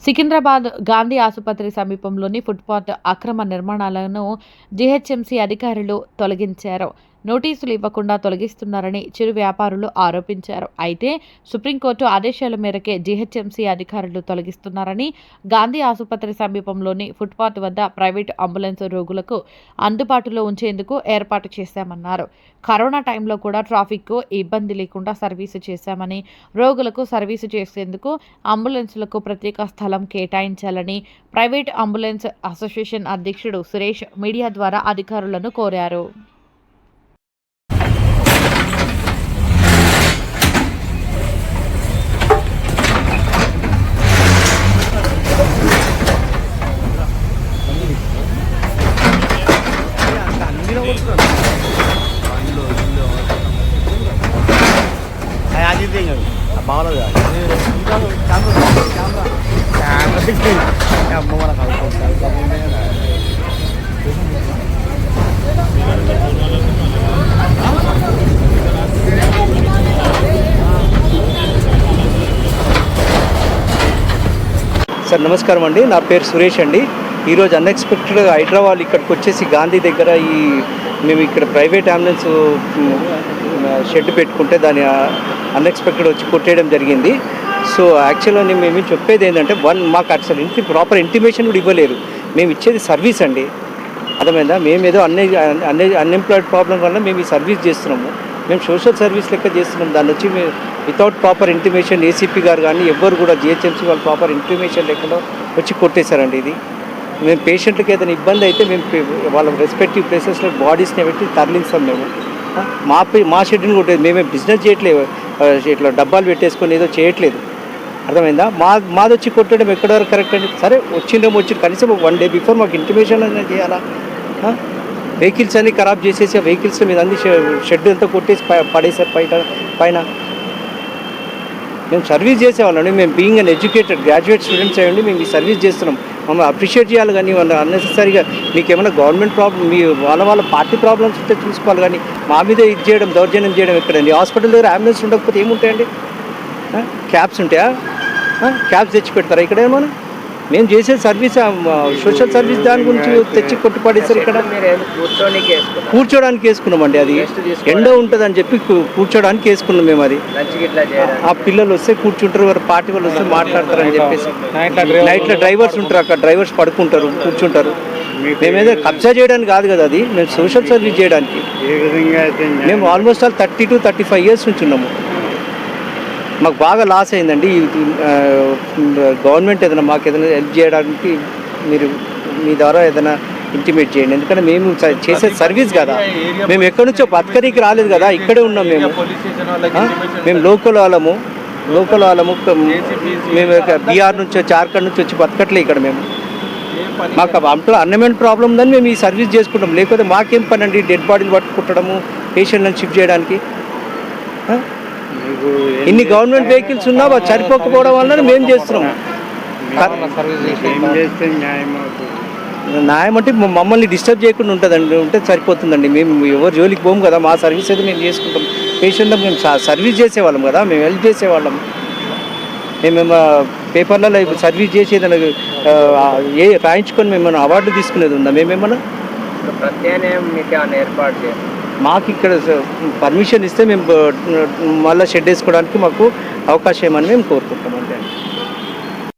సికింద్రాబాద్ గాంధీ ఆసుపత్రి సమీపంలోని ఫుట్‌పాత్ అక్రమ నిర్మాణాలను జీహెచ్ఎంసీ అధికారులు తొలగించారు. నోటీసులు ఇవ్వకుండా తొలగిస్తున్నారని చిరు వ్యాపారులు ఆరోపించారు. అయితే సుప్రీంకోర్టు ఆదేశాల మేరకే జీహెచ్ఎంసీ అధికారులు తొలగిస్తున్నారని, గాంధీ ఆసుపత్రి సమీపంలోని ఫుట్‌పాత్ వద్ద ప్రైవేటు అంబులెన్స్ రోగులకు అందుబాటులో ఉంచేందుకు ఏర్పాటు చేశామన్నారు. కరోనా టైంలో కూడా ట్రాఫిక్‌కు ఇబ్బంది లేకుండా సర్వీసు చేశామని, రోగులకు సర్వీసు చేసేందుకు అంబులెన్సులకు ప్రత్యేక స్థలం కేటాయించాలని ప్రైవేట్ అంబులెన్స్ అసోసియేషన్ అధ్యక్షుడు సురేష్ మీడియా ద్వారా అధికారులను కోరారు. సార్ నమస్కారం అండి, నా పేరు సురేష్ అండి. ఈరోజు అన్ఎక్స్పెక్టెడ్గా హైదరాబాద్ ఇక్కడికి వచ్చేసి గాంధీ దగ్గర మేము ఇక్కడ ప్రైవేట్ అంబులెన్స్ షెడ్ పెట్టుకుంటే దాన్ని అన్ఎక్స్పెక్టెడ్ వచ్చి కొట్టేయడం జరిగింది. సో యాక్చువల్గా మేము చెప్పేది ఏంటంటే మాకు అసలు ప్రాపర్ ఇంటిమేషన్ కూడా ఇవ్వలేరు. మేము ఇచ్చేది సర్వీస్ అండి, అర్థమైందా? మేము ఏదో అన్ఎంప్లాయిడ్ ప్రాబ్లం వల్ల మేము ఈ సర్వీస్ చేస్తున్నాము. మేము సోషల్ సర్వీస్ లెక్క చేస్తున్నాం. దాన్ని వచ్చి మేము వితౌట్ ప్రాపర్ ఇంటిమేషన్ ఏసీపీ గారు కానీ ఎవ్వరు కూడా జిహెచ్ఎంసీ వాళ్ళు ప్రాపర్ ఇంటిమేషన్ లెక్కలో వచ్చి కొట్టేశారండి. ఇది మేము పేషెంట్లకి ఏదైనా ఇబ్బంది అయితే మేము వాళ్ళ రెస్పెక్టివ్ ప్లేసెస్లో బాడీస్ని పెట్టి తరలిస్తాం. మేము మా షెడ్యూల్ కొట్టేది, మేమే బిజినెస్ చేయట్లేదు, ఇట్లా డబ్బాలు పెట్టేసుకొని ఏదో చేయట్లేదు, అర్థమైందా? మాది వచ్చి కొట్టడం ఎక్కడ వరకు కరెక్ట్ అండి? సరే వచ్చి కనీసం 1 day బిఫోర్ మాకు ఇంటిమేషన్ అనేది చేయాలా? వెహికల్స్ అన్నీ ఖరాబ్ చేసేసి ఆ వెహికల్స్ మీద అన్ని షెడ్ అంతా కొట్టేసి పడేసారు పైన. మేము సర్వీస్ చేసేవాళ్ళండి. మేము being an educated graduate students అయ్యండి మేము ఈ సర్వీస్ చేస్తున్నాం. మమ్మల్ని అప్రిషియేట్ చేయాలి, కానీ అన్నెసెసరీగా మీకు ఏమైనా గవర్నమెంట్ ప్రాబ్లం, మీ వాళ్ళ పార్టీ ప్రాబ్లమ్స్ ఉంటే చూసుకోవాలి, కానీ మా మీద ఇది చేయడం, దౌర్జన్యం చేయడం ఎక్కడండి? హాస్పిటల్ దగ్గర అంబులెన్స్ ఉండకపోతే ఏముంటాయండి? క్యాబ్స్ ఉంటాయా? క్యాబ్స్ తెచ్చి పెడతారా ఇక్కడ? ఏమన్నా మేము చేసే సర్వీస్ సోషల్ సర్వీస్ దాని గురించి తెచ్చి కొట్టుపడేసారు. ఇక్కడ కూర్చోడానికి వేసుకున్నామండి. అది ఎండ ఉంటుందని చెప్పి కూర్చోడానికి వేసుకున్నాం మేము. అది ఆ పిల్లలు వస్తే కూర్చుంటారు, వారు పార్టీ వాళ్ళు వస్తే మాట్లాడతారని చెప్పేసి. నైట్లో డ్రైవర్స్ ఉంటారు, అక్కడ డ్రైవర్స్ పడుకుంటారు, కూర్చుంటారు. మేమేదో కబ్జా చేయడానికి కాదు కదా, అది మేము సోషల్ సర్వీస్ చేయడానికి. మేము ఆల్మోస్ట్ 30 to 35 years నుంచి ఉన్నాము. మాకు బాగా లాస్ అయిందండి. గవర్నమెంట్ ఏదైనా మాకు ఏదైనా హెల్ప్ చేయడానికి మీరు మీ ద్వారా ఏదైనా ఇంటిమేట్ చేయండి. ఎందుకంటే మేము చేసే సర్వీస్ కదా, మేము ఎక్కడి నుంచో బతకడానికి రాలేదు కదా, ఇక్కడే ఉన్నాం. మేము లోకల్ వాళ్ళము. మేము బీహార్ నుంచి జార్ఖండ్ నుంచి వచ్చి బతకట్లే ఇక్కడ. మాకు అన్ఎంప్లాయ్మెంట్ ప్రాబ్లం ఉందని మేము ఈ సర్వీస్ చేసుకుంటాం. లేకపోతే మాకేం పని అండి డెడ్ బాడీలు పట్టుకుంటడము, పేషెంట్లను షిఫ్ట్ చేయడానికి? ఇన్ని గవర్నమెంట్ వెహికల్స్ ఉన్నా సరిపోకపోవడం వల్ల మేము చేస్తున్నాం. న్యాయం అంటే మమ్మల్ని డిస్టర్బ్ చేయకుండా ఉంటే సరిపోతుందండి. మేము ఎవరు జోలికి పోము కదా, మా సర్వీస్ అయితే మేము చేసుకుంటాం. పేషెంట్లకు మేము సర్వీస్ చేసేవాళ్ళం కదా, మేము హెల్ప్ చేసేవాళ్ళం. మేము పేపర్లలో సర్వీస్ చేసేది రాయించుకొని మేము అవార్డు తీసుకునేది ఉందా? మేమేమన్నా మాకు ఇక్కడ పర్మిషన్ ఇస్తే మేము మళ్ళీ షెడ్ వేసుకోవడానికి మాకు అవకాశం ఏమని మేము కోరుకుంటాం అంతే.